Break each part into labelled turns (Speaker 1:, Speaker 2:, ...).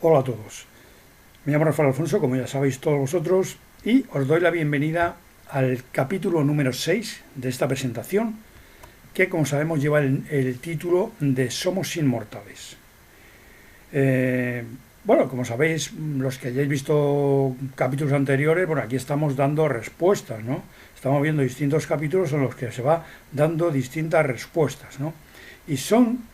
Speaker 1: Hola a todos, me llamo Rafael Alfonso, como ya sabéis todos vosotros, y os doy la bienvenida al capítulo número 6 de esta presentación, que como sabemos lleva el título de Somos Inmortales. Bueno, como sabéis, los que hayáis visto capítulos anteriores, bueno, aquí estamos dando respuestas, ¿no? Estamos viendo distintos capítulos en los que se va dando distintas respuestas, ¿no? Y son,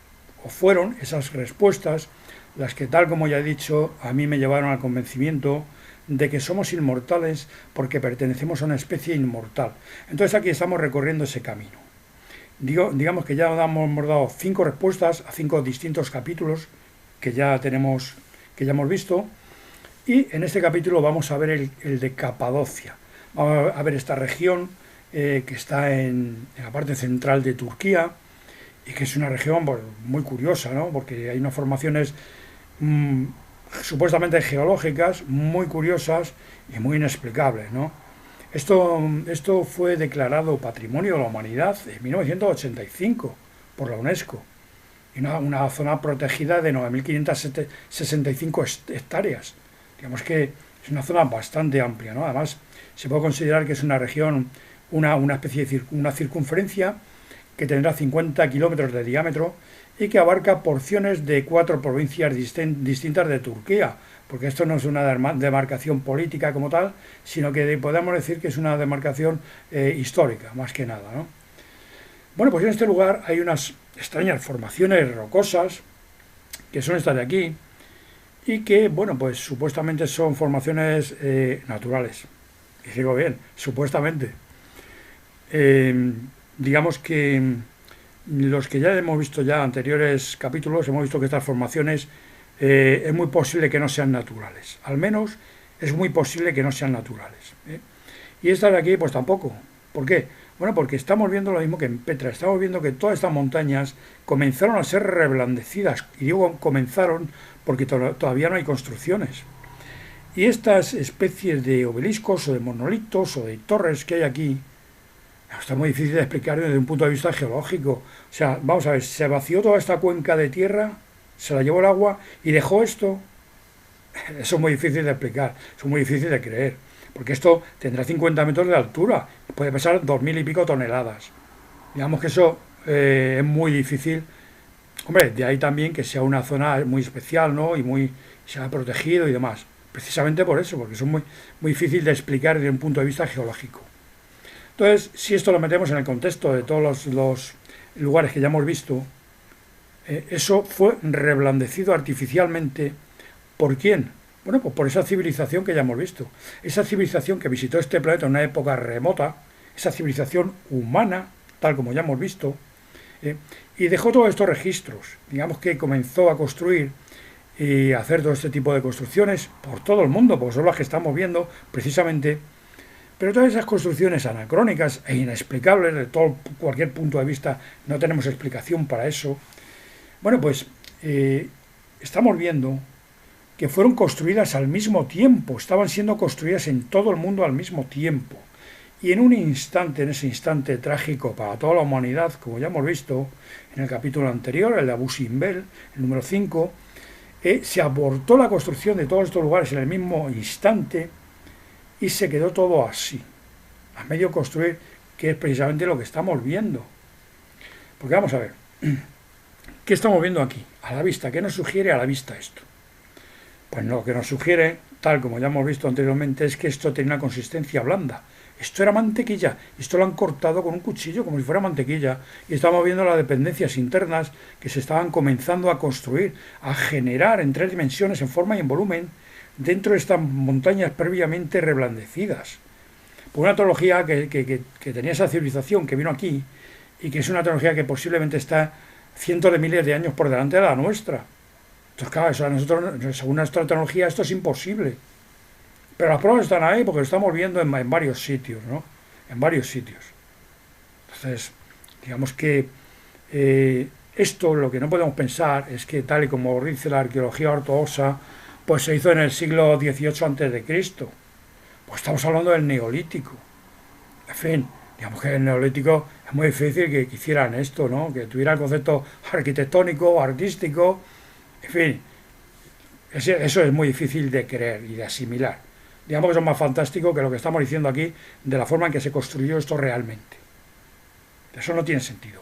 Speaker 1: o fueron, esas respuestas las que, tal como ya he dicho, a mí me llevaron al convencimiento de que somos inmortales porque pertenecemos a una especie inmortal. Entonces aquí estamos recorriendo ese camino. Digamos que ya hemos dado 5 respuestas a 5 distintos capítulos que ya hemos visto, y en este capítulo vamos a ver el de Capadocia. Vamos a ver esta región que está en la parte central de Turquía, y que es una región muy curiosa, ¿no? Porque hay unas formaciones supuestamente geológicas muy curiosas y muy inexplicables, ¿no? Esto fue declarado Patrimonio de la Humanidad en 1985 por la UNESCO, y una zona protegida de 9.565 hectáreas. Digamos que es una zona bastante amplia, ¿no? Además, se puede considerar que es una región, una especie de una circunferencia que tendrá 50 kilómetros de diámetro y que abarca porciones de 4 provincias distintas de Turquía, porque esto no es una demarcación política como tal, sino que podemos decir que es una demarcación histórica, más que nada, ¿no? Bueno, pues en este lugar hay unas extrañas formaciones rocosas, que son estas de aquí, y que, bueno, pues supuestamente son formaciones naturales. Y digo bien, supuestamente. Digamos que los que ya hemos visto ya anteriores capítulos, hemos visto que estas formaciones es muy posible que no sean naturales. Al menos es muy posible que no sean naturales, ¿eh? Y estas de aquí, pues tampoco. ¿Por qué? Bueno, porque estamos viendo lo mismo que en Petra. Estamos viendo que todas estas montañas comenzaron a ser reblandecidas. Y digo comenzaron porque todavía no hay construcciones. Y estas especies de obeliscos o de monolitos o de torres que hay aquí, está muy difícil de explicar desde un punto de vista geológico. O sea, vamos a ver, se vació toda esta cuenca de tierra, se la llevó el agua y dejó esto. Eso es muy difícil de explicar, eso es muy difícil de creer. Porque esto tendrá 50 metros de altura, puede pesar 2.000 y pico toneladas. Digamos que eso es muy difícil. Hombre, de ahí también que sea una zona muy especial, ¿no? Y se ha protegido y demás. Precisamente por eso, porque son muy difícil de explicar desde un punto de vista geológico. Entonces, si esto lo metemos en el contexto de todos los lugares que ya hemos visto, eso fue reblandecido artificialmente. ¿Por quién? Bueno, pues por esa civilización que ya hemos visto. Esa civilización que visitó este planeta en una época remota, esa civilización humana, tal como ya hemos visto, y dejó todos estos registros. Digamos que comenzó a construir y a hacer todo este tipo de construcciones por todo el mundo, porque son las que estamos viendo precisamente. Pero todas esas construcciones anacrónicas e inexplicables, de cualquier punto de vista, no tenemos explicación para eso. Bueno, pues estamos viendo que fueron construidas al mismo tiempo, estaban siendo construidas en todo el mundo al mismo tiempo. Y en ese instante trágico para toda la humanidad, como ya hemos visto en el capítulo anterior, el de Abu Simbel, el número 5, se abortó la construcción de todos estos lugares en el mismo instante y se quedó todo así, a medio construir, que es precisamente lo que estamos viendo. Porque vamos a ver, ¿qué estamos viendo aquí? A la vista, ¿qué nos sugiere a la vista esto? Pues lo que nos sugiere, tal como ya hemos visto anteriormente, es que esto tiene una consistencia blanda. Esto era mantequilla, esto lo han cortado con un cuchillo como si fuera mantequilla, y estamos viendo las dependencias internas que se estaban comenzando a construir, a generar en 3 dimensiones, en forma y en volumen, dentro de estas montañas previamente reblandecidas. Por una tecnología que tenía esa civilización que vino aquí, y que es una tecnología que posiblemente está cientos de miles de años por delante de la nuestra. Entonces, claro, eso a nosotros, según nuestra tecnología, esto es imposible. Pero las pruebas están ahí porque lo estamos viendo en varios sitios, ¿no? En varios sitios. Entonces, digamos que esto, lo que no podemos pensar es que, tal y como dice la arqueología ortodoxa, pues se hizo en el siglo XVIII a.C. Pues estamos hablando del Neolítico. En fin, digamos que en el Neolítico es muy difícil que hicieran esto, ¿no? Que tuviera el concepto arquitectónico, artístico, en fin. Eso es muy difícil de creer y de asimilar. Digamos que eso es más fantástico que lo que estamos diciendo aquí de la forma en que se construyó esto realmente. Eso no tiene sentido.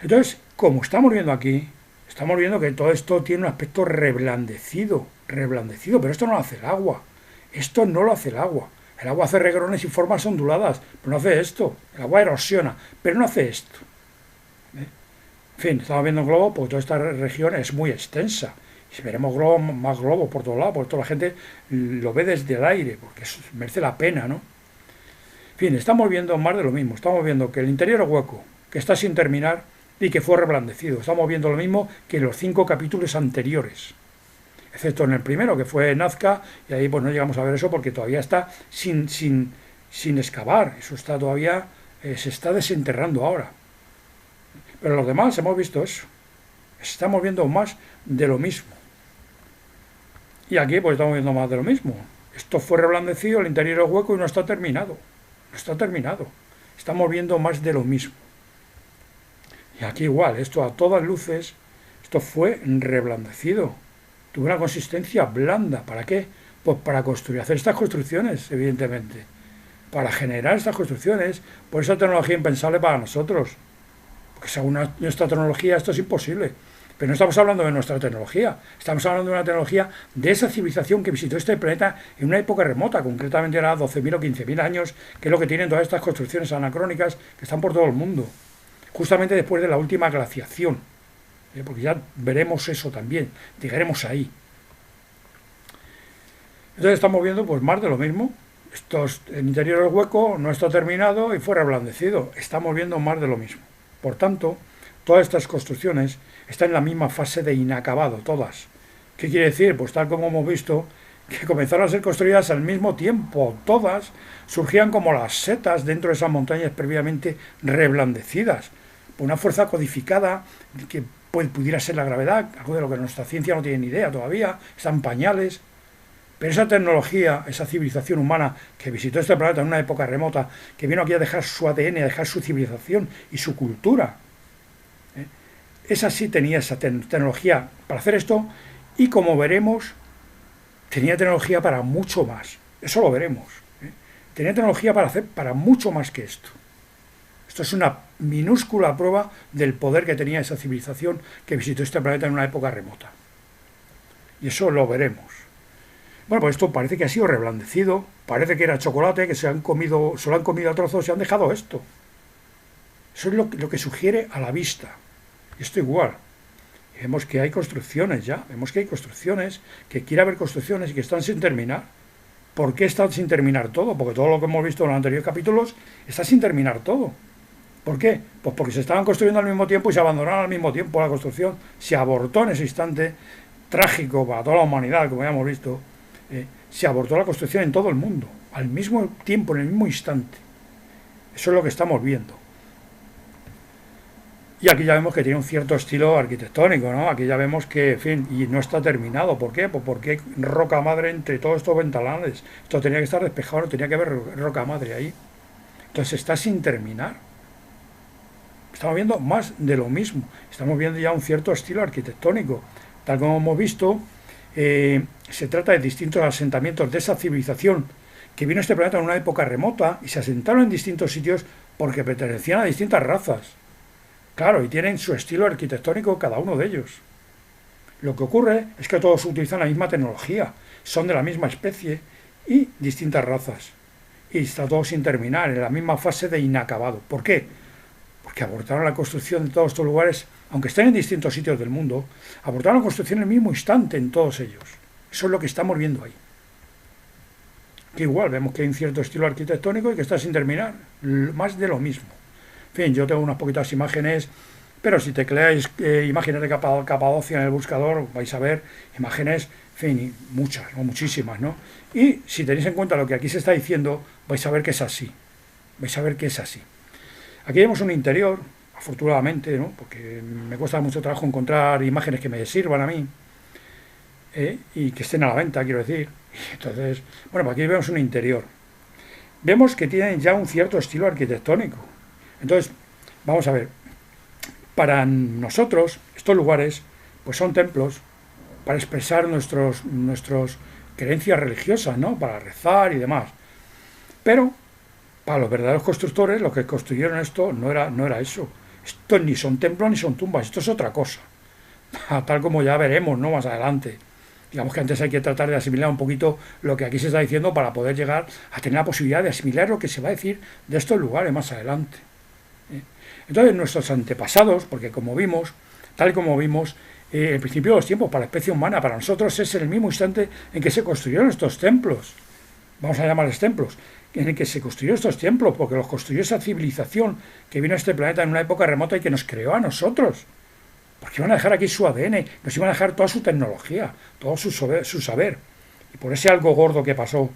Speaker 1: Entonces, como estamos viendo aquí, estamos viendo que todo esto tiene un aspecto reblandecido, pero esto no lo hace el agua. Esto no lo hace el agua. El agua hace regrones y formas onduladas, pero no hace esto. El agua erosiona, pero no hace esto. En fin, estamos viendo un globo porque toda esta región es muy extensa. Y si veremos más globos por todos lados, porque toda la gente lo ve desde el aire, porque eso merece la pena, ¿no? En fin, estamos viendo más de lo mismo. Estamos viendo que el interior es hueco, que está sin terminar y que fue reblandecido. Estamos viendo lo mismo que en los 5 capítulos anteriores, excepto en el primero, que fue Nazca, y ahí pues no llegamos a ver eso porque todavía está sin excavar. Eso está todavía, se está desenterrando ahora. Pero los demás hemos visto eso. Estamos viendo más de lo mismo. Y aquí pues estamos viendo más de lo mismo. Esto fue reblandecido, el interior es hueco y no está terminado. No está terminado. Estamos viendo más de lo mismo. Y aquí igual, esto a todas luces, esto fue reblandecido. Tuvo una consistencia blanda. ¿Para qué? Pues para construir, hacer estas construcciones, evidentemente. Para generar estas construcciones, por esa tecnología impensable para nosotros. Porque según nuestra tecnología esto es imposible. Pero no estamos hablando de nuestra tecnología, estamos hablando de una tecnología de esa civilización que visitó este planeta en una época remota, concretamente era 12.000 o 15.000 años, que es lo que tienen todas estas construcciones anacrónicas que están por todo el mundo, justamente después de la última glaciación, porque ya veremos eso también, llegaremos ahí. Entonces estamos viendo pues más de lo mismo. El interior es hueco, no está terminado y fue reblandecido. Estamos viendo más de lo mismo. Por tanto, todas estas construcciones están en la misma fase de inacabado, todas. ¿Qué quiere decir? Pues tal como hemos visto, que comenzaron a ser construidas al mismo tiempo, todas surgían como las setas dentro de esas montañas previamente reblandecidas, por una fuerza codificada que pudiera ser la gravedad, algo de lo que nuestra ciencia no tiene ni idea todavía, están en pañales. Pero esa tecnología, esa civilización humana que visitó este planeta en una época remota, que vino aquí a dejar su ADN, a dejar su civilización y su cultura, esa sí tenía esa tecnología para hacer esto y, como veremos, tenía tecnología para mucho más. Eso lo veremos. Tenía tecnología para hacer para mucho más que esto. Esto es una minúscula prueba del poder que tenía esa civilización que visitó este planeta en una época remota. Y eso lo veremos. Bueno, pues esto parece que ha sido reblandecido, parece que era chocolate, que se lo han comido a trozos y han dejado esto. Eso es lo que sugiere a la vista. Y esto igual. Y vemos que hay construcciones ya, vemos que hay construcciones, que quiere haber construcciones y que están sin terminar. ¿Por qué están sin terminar todo? Porque todo lo que hemos visto en los anteriores capítulos está sin terminar todo. ¿Por qué? Pues porque se estaban construyendo al mismo tiempo y se abandonaron al mismo tiempo la construcción. Se abortó en ese instante trágico para toda la humanidad, como ya hemos visto. Se abortó la construcción en todo el mundo, al mismo tiempo, en el mismo instante. Eso es lo que estamos viendo. Y aquí ya vemos que tiene un cierto estilo arquitectónico, ¿no? Aquí ya vemos que, en fin, y no está terminado. ¿Por qué? Pues porque hay roca madre entre todos estos ventanales. Esto tenía que estar despejado, tenía que haber roca madre ahí. Entonces está sin terminar. Estamos viendo más de lo mismo. Estamos viendo ya un cierto estilo arquitectónico. Tal como hemos visto, se trata de distintos asentamientos de esa civilización que vino a este planeta en una época remota y se asentaron en distintos sitios porque pertenecían a distintas razas. Claro, y tienen su estilo arquitectónico cada uno de ellos. Lo que ocurre es que todos utilizan la misma tecnología, son de la misma especie y distintas razas. Y está todo sin terminar, en la misma fase de inacabado. ¿Por qué? Porque abortaron la construcción de todos estos lugares, aunque estén en distintos sitios del mundo, abortaron la construcción en el mismo instante en todos ellos. Eso es lo que estamos viendo ahí. Que igual vemos que hay un cierto estilo arquitectónico y que está sin terminar, más de lo mismo. En fin, yo tengo unas poquitas imágenes, pero si tecleáis imágenes de Capadocia en el buscador, vais a ver imágenes, en fin, muchas, no muchísimas, ¿no? Y si tenéis en cuenta lo que aquí se está diciendo, vais a ver que es así. Vais a ver que es así. Aquí vemos un interior, afortunadamente, ¿no? Porque me cuesta mucho trabajo encontrar imágenes que me sirvan a mí y que estén a la venta, quiero decir. Entonces, bueno, aquí vemos un interior. Vemos que tienen ya un cierto estilo arquitectónico. Entonces, vamos a ver, para nosotros estos lugares pues son templos, para expresar nuestras creencias religiosas, ¿no? Para rezar y demás. Pero para los verdaderos constructores, los que construyeron esto no era eso. Esto ni son templos ni son tumbas, esto es otra cosa. Tal como ya veremos, ¿no? Más adelante. Digamos que antes hay que tratar de asimilar un poquito lo que aquí se está diciendo para poder llegar a tener la posibilidad de asimilar lo que se va a decir de estos lugares más adelante. Entonces nuestros antepasados, porque como vimos, tal como vimos, el principio de los tiempos para la especie humana, para nosotros es el mismo instante en que se construyeron estos templos. Vamos a llamarles templos, en el que se construyeron estos templos, porque los construyó esa civilización que vino a este planeta en una época remota y que nos creó a nosotros. Porque iban a dejar aquí su ADN, nos iban a dejar toda su tecnología, todo su saber. Y por ese algo gordo que pasó,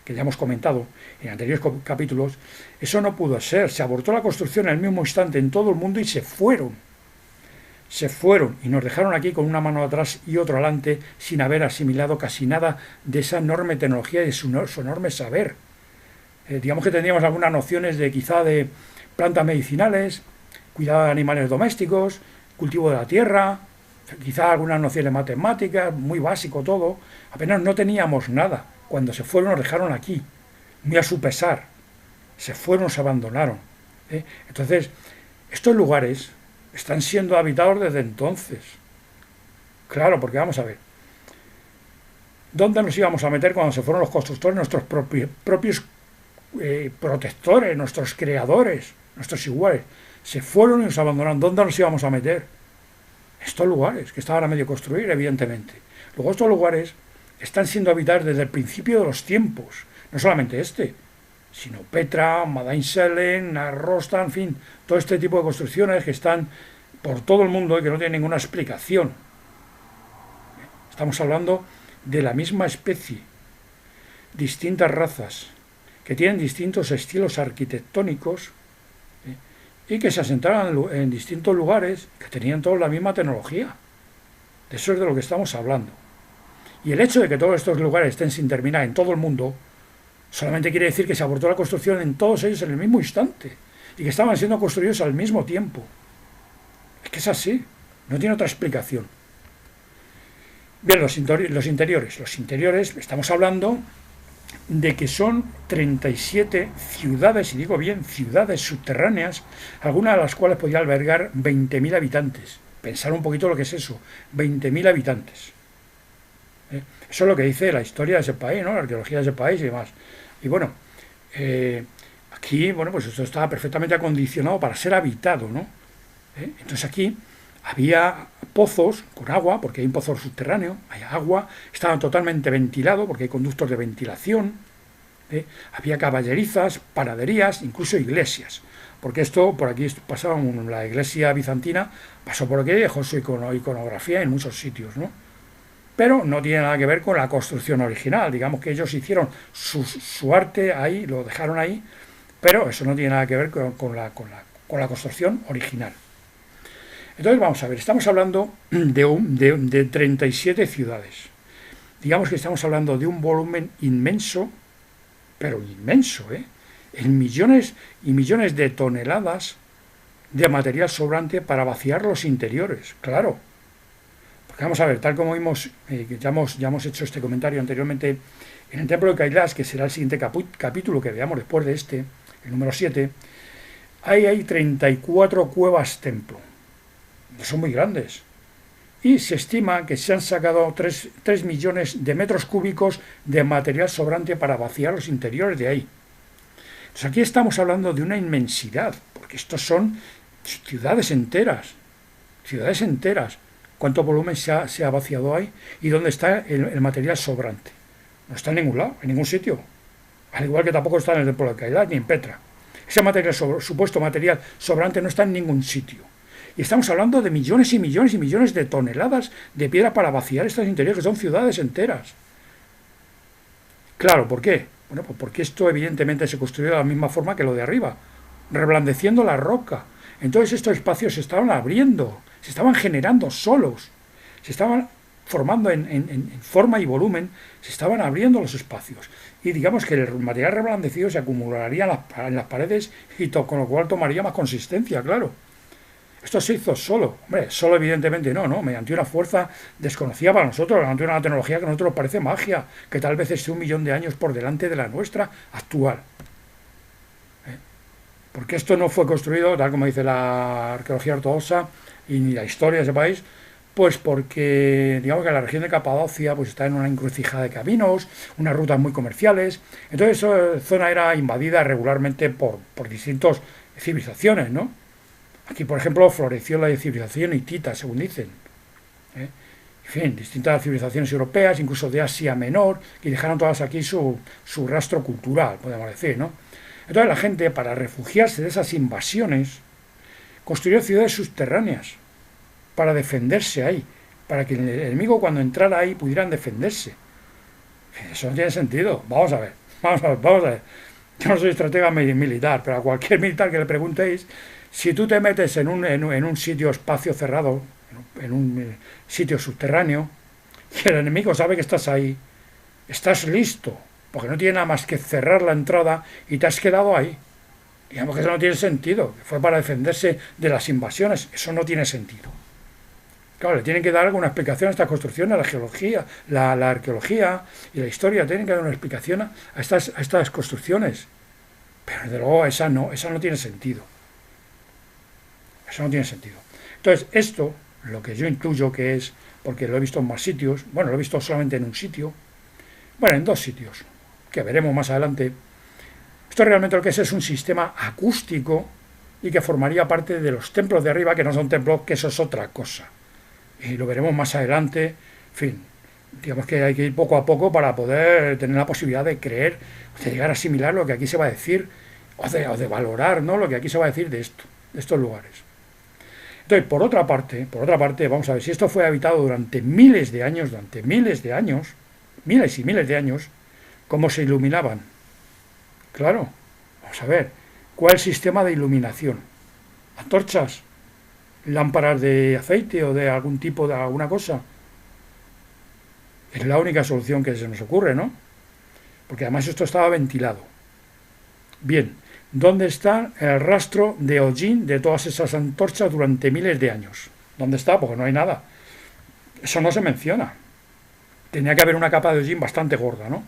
Speaker 1: que ya hemos comentado en anteriores capítulos, eso no pudo ser. Se abortó la construcción en el mismo instante en todo el mundo y se fueron. Se fueron y nos dejaron aquí con una mano atrás y otra adelante sin haber asimilado casi nada de esa enorme tecnología y de su enorme saber. Digamos que tendríamos algunas nociones de quizá de plantas medicinales, cuidado de animales domésticos, cultivo de la tierra, quizá algunas nociones matemáticas, muy básico todo. Apenas no teníamos nada. Cuando se fueron nos dejaron aquí, muy a su pesar. Se fueron, nos abandonaron. Entonces, estos lugares están siendo habitados desde entonces. Claro, porque vamos a ver. ¿Dónde nos íbamos a meter cuando se fueron los constructores, nuestros propios protectores, nuestros creadores, nuestros iguales? Se fueron y nos abandonaron. ¿Dónde nos íbamos a meter? Estos lugares, que estaban a medio construir, evidentemente. Luego estos lugares están siendo habitados desde el principio de los tiempos. No solamente sino Petra, Madain-Selen, Narrosta, en fin, todo este tipo de construcciones que están por todo el mundo y que no tienen ninguna explicación. Estamos hablando de la misma especie, distintas razas, que tienen distintos estilos arquitectónicos y que se asentaron en distintos lugares que tenían todos la misma tecnología. De eso es de lo que estamos hablando. Y el hecho de que todos estos lugares estén sin terminar en todo el mundo solamente quiere decir que se abortó la construcción en todos ellos en el mismo instante y que estaban siendo construidos al mismo tiempo. Es que es así, no tiene otra explicación. Bien, los interiores. Los interiores, estamos hablando de que son 37 ciudades, y digo bien, ciudades subterráneas, algunas de las cuales podía albergar 20.000 habitantes. Pensar un poquito lo que es eso, 20.000 habitantes. Eso es lo que dice la historia de ese país, ¿no? La arqueología de ese país y demás. Y bueno, aquí, bueno, pues esto estaba perfectamente acondicionado para ser habitado, ¿no? Entonces aquí había pozos con agua, porque hay un pozo subterráneo, hay agua, estaban totalmente ventilados, porque hay conductos de ventilación, había caballerizas, panaderías, incluso iglesias, porque esto, por aquí pasaba la iglesia bizantina, pasó por aquí, dejó su iconografía en muchos sitios, ¿no? Pero no tiene nada que ver con la construcción original, digamos que ellos hicieron su arte ahí, lo dejaron ahí, pero eso no tiene nada que ver con la construcción original. Entonces vamos a ver, estamos hablando de 37 ciudades. Digamos que estamos hablando de un volumen inmenso, pero inmenso, en millones y millones de toneladas de material sobrante para vaciar los interiores, claro. Porque vamos a ver, tal como vimos, ya hemos hecho este comentario anteriormente, en el templo de Kailash, que será el siguiente capítulo que veamos después de el número 7, hay 34 cuevas templo. Son muy grandes. Y se estima que se han sacado 3 millones de metros cúbicos de material sobrante para vaciar los interiores de ahí. Entonces aquí estamos hablando de una inmensidad, porque estos son ciudades enteras. Ciudades enteras. ¿Cuánto volumen se ha vaciado ahí? ¿Y dónde está el material sobrante? No está en ningún lado, en ningún sitio. Al igual que tampoco está en el templo de Kailash ni en Petra. Ese supuesto material sobrante no está en ningún sitio. Y estamos hablando de millones y millones y millones de toneladas de piedra para vaciar estos interiores, que son ciudades enteras. Claro, ¿por qué? Bueno, pues porque esto evidentemente se construyó de la misma forma que lo de arriba, reblandeciendo la roca. Entonces estos espacios se estaban abriendo, se estaban generando solos, se estaban formando en forma y volumen, se estaban abriendo los espacios. Y digamos que el material reblandecido se acumularía en las paredes y con lo cual tomaría más consistencia, claro. Esto se hizo solo. Hombre, solo evidentemente no, mediante una fuerza desconocida para nosotros, mediante una tecnología que a nosotros nos parece magia, que tal vez esté 1.000.000 de años por delante de la nuestra actual. Porque esto no fue construido, tal como dice la arqueología ortodoxa y ni la historia de ese país, pues porque digamos que la región de Capadocia pues está en una encrucijada de caminos, unas rutas muy comerciales, entonces esa zona era invadida regularmente por distintas civilizaciones, ¿no? Aquí, por ejemplo, floreció la civilización hitita, según dicen. ¿Eh? En fin, distintas civilizaciones europeas, incluso de Asia Menor, y dejaron todas aquí su rastro cultural, podemos decir, ¿no? Entonces la gente, para refugiarse de esas invasiones, construyó ciudades subterráneas para defenderse ahí, para que el enemigo cuando entrara ahí pudieran defenderse. Eso no tiene sentido. Vamos a ver. Yo no soy estratega militar, pero a cualquier militar que le preguntéis, si tú te metes en un sitio espacio cerrado, en un sitio subterráneo, y el enemigo sabe que estás ahí, estás listo, porque no tiene nada más que cerrar la entrada y te has quedado ahí. Digamos que eso no tiene sentido. Fue para defenderse de las invasiones. Eso no tiene sentido. Claro, le tienen que dar alguna explicación a estas construcciones, a la geología, la arqueología y la historia. Tienen que dar una explicación a estas construcciones. Pero desde luego esa no tiene sentido. Eso no tiene sentido. Entonces, esto, lo que yo intuyo que es, porque lo he visto en más sitios, bueno, lo he visto solamente en un sitio, bueno, en dos sitios, que veremos más adelante. Esto realmente lo que es un sistema acústico y que formaría parte de los templos de arriba, que no son templos, que eso es otra cosa. Y lo veremos más adelante. En fin, digamos que hay que ir poco a poco para poder tener la posibilidad de creer, de llegar a asimilar lo que aquí se va a decir, o de valorar, ¿no?, lo que aquí se va a decir de estos lugares. Entonces, por otra parte, vamos a ver, si esto fue habitado durante miles de años, miles y miles de años, ¿cómo se iluminaban? Claro, vamos a ver, ¿cuál es el sistema de iluminación? ¿Antorchas? ¿Lámparas de aceite o de algún tipo de alguna cosa? Es la única solución que se nos ocurre, ¿no? Porque además esto estaba ventilado. Bien, ¿dónde está el rastro de hollín de todas esas antorchas durante miles de años? ¿Dónde está? Porque no hay nada. Eso no se menciona. Tenía que haber una capa de hollín bastante gorda, ¿no?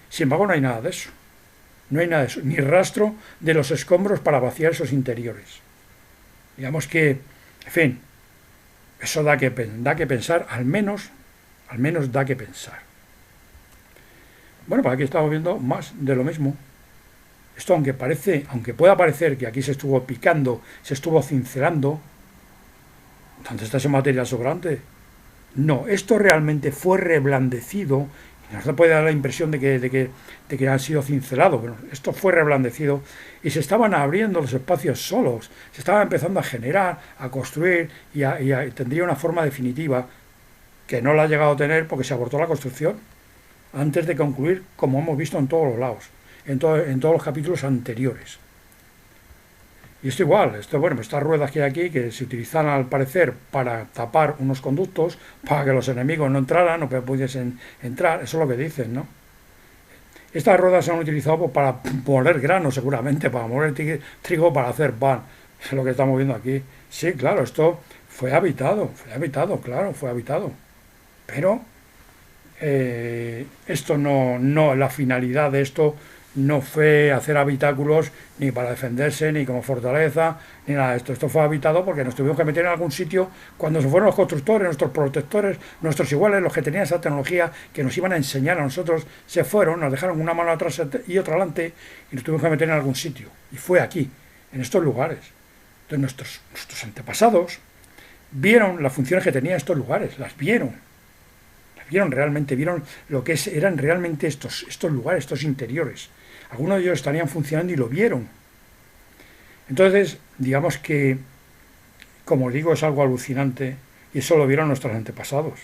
Speaker 1: Sin embargo, no hay nada de eso. No hay nada de eso, ni rastro de los escombros para vaciar esos interiores. Digamos que, en fin, eso da que pensar, al menos da que pensar. Bueno, pues aquí estamos viendo más de lo mismo. Esto, aunque pueda parecer que aquí se estuvo picando, se estuvo cincelando, ¿dónde está ese material sobrante? No, esto realmente fue reblandecido. Nos puede dar la impresión de que han sido cincelados, pero esto fue reblandecido y se estaban abriendo los espacios solos, se estaba empezando a generar, a construir y tendría una forma definitiva que no la ha llegado a tener porque se abortó la construcción antes de concluir, como hemos visto en todos los lados, en todos los capítulos anteriores. Y esto igual, estas ruedas que hay aquí, que se utilizan al parecer para tapar unos conductos, para que los enemigos no entraran o que pudiesen entrar, eso es lo que dicen, ¿no? Estas ruedas se han utilizado para moler grano, seguramente, para moler trigo para hacer pan, es lo que estamos viendo aquí. Sí, claro, esto fue habitado, claro, fue habitado. Pero esto la finalidad de esto no fue hacer habitáculos ni para defenderse, ni como fortaleza, ni nada de esto. Esto fue habitado porque nos tuvimos que meter en algún sitio cuando se fueron los constructores, nuestros protectores, nuestros iguales, los que tenían esa tecnología que nos iban a enseñar a nosotros, se fueron, nos dejaron una mano atrás y otra adelante y nos tuvimos que meter en algún sitio. Y fue aquí, en estos lugares. Entonces nuestros antepasados vieron las funciones que tenían estos lugares, las vieron realmente, vieron lo que eran realmente estos lugares, estos interiores. Algunos de ellos estarían funcionando y lo vieron. Entonces, digamos que, como os digo, es algo alucinante y eso lo vieron nuestros antepasados.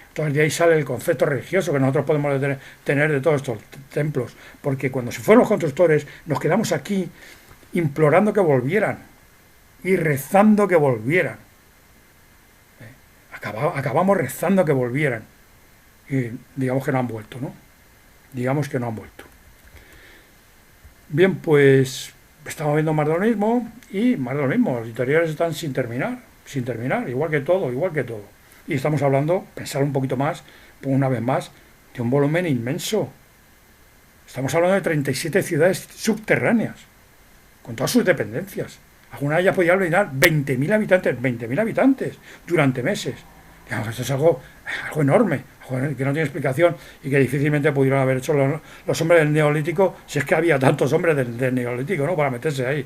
Speaker 1: Entonces de ahí sale el concepto religioso que nosotros podemos tener de todos estos templos, porque cuando se fueron los constructores nos quedamos aquí implorando que volvieran y rezando que volvieran. Acabamos rezando que volvieran y digamos que no han vuelto, ¿no? Bien, pues estamos viendo más de lo mismo y más de lo mismo. Los interiores están sin terminar, igual que todo, igual que todo. Y estamos hablando, pensar un poquito más, una vez más, de un volumen inmenso. Estamos hablando de 37 ciudades subterráneas, con todas sus dependencias. Alguna de ellas podía albergar 20.000 habitantes durante meses. Digamos, esto es algo enorme, algo que no tiene explicación y que difícilmente pudieron haber hecho los hombres del Neolítico, si es que había tantos hombres del Neolítico, ¿no?, para meterse ahí.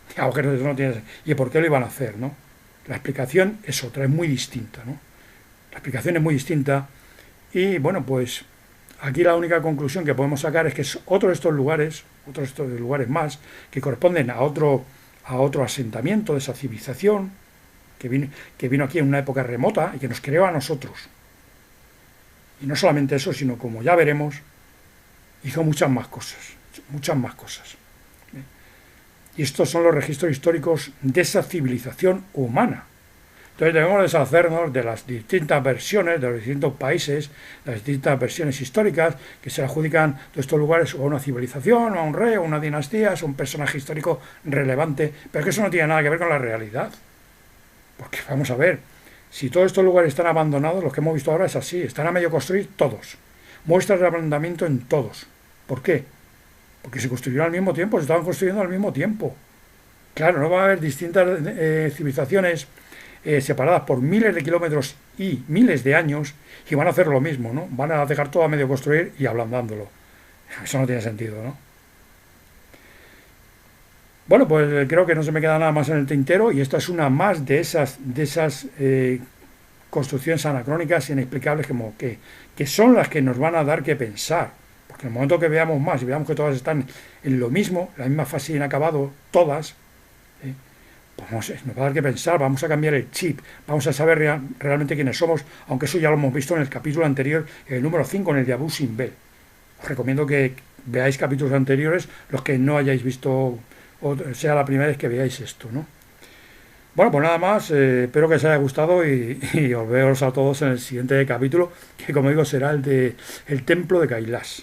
Speaker 1: Digamos que eso no tiene. ¿Y por qué lo iban a hacer, no? La explicación es otra, es muy distinta, ¿no? La explicación es muy distinta y, bueno, pues aquí la única conclusión que podemos sacar es que es otro de estos lugares más, que corresponden a otro asentamiento de esa civilización que vino aquí en una época remota y que nos creó a nosotros. Y no solamente eso, sino, como ya veremos, hizo muchas más cosas, muchas más cosas. Y estos son los registros históricos de esa civilización humana. Entonces debemos deshacernos de las distintas versiones, de los distintos países, las distintas versiones históricas que se adjudican de estos lugares a una civilización, o a un rey, o a una dinastía, a un personaje histórico relevante, pero que eso no tiene nada que ver con la realidad. Porque vamos a ver, si todos estos lugares están abandonados, los que hemos visto ahora es así, están a medio construir todos. Muestras de abandonamiento en todos. ¿Por qué? Porque se construyeron al mismo tiempo, se estaban construyendo al mismo tiempo. Claro, no va a haber distintas civilizaciones separadas por miles de kilómetros y miles de años y van a hacer lo mismo, ¿no? Van a dejar todo a medio construir y ablandándolo. Eso no tiene sentido, ¿no? Bueno, pues creo que no se me queda nada más en el tintero y esta es una más de esas construcciones anacrónicas inexplicables que son las que nos van a dar que pensar. Porque en el momento que veamos más y veamos que todas están en lo mismo, la misma fase inacabado, todas, pues nos va a dar que pensar, vamos a cambiar el chip, vamos a saber realmente quiénes somos, aunque eso ya lo hemos visto en el capítulo anterior, el número 5, en el de Abu Simbel. Os recomiendo que veáis capítulos anteriores, los que no hayáis visto, o sea la primera vez que veáis esto, ¿no? Bueno, pues nada más, espero que os haya gustado y os veo a todos en el siguiente capítulo, que como digo será el templo de Kailash.